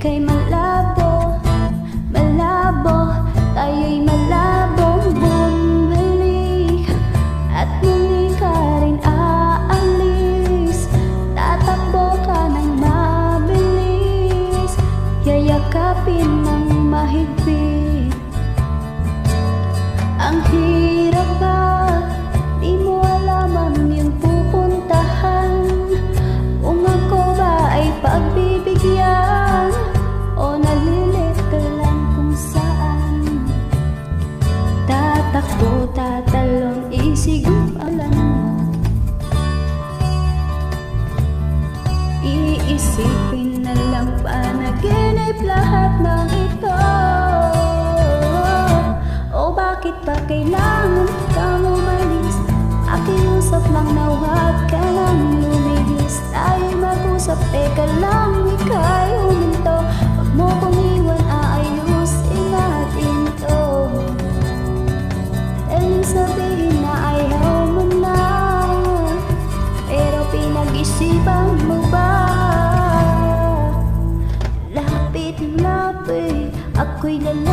ika'y malabo, malabo, tayo'y malabong bumalik. At muli ka rin aalis, tatakbo ka ng mabilis, yayakapin ng mahigpit. Ang hirap ba, di mo alam ang iyong pupuntahan. Kung ako ba ay pagbibigyan o nalilito lang kung saan. Tatakbo, tatalon, isigupalan mo. Iisipin na lang panaginip lahat ng ito. O bakit ba kailangan kang umalis? Pakiusap lang na huwag ka nang lumihis. Tayo'y mag-usap, teka lang, ika'y huminto. Huwag mo kong iwan, aayusin natin to. Daling sabihin na ayaw mo na, pero pinag-isipan mo ba? Lapit, lapit, ako'y lalapit.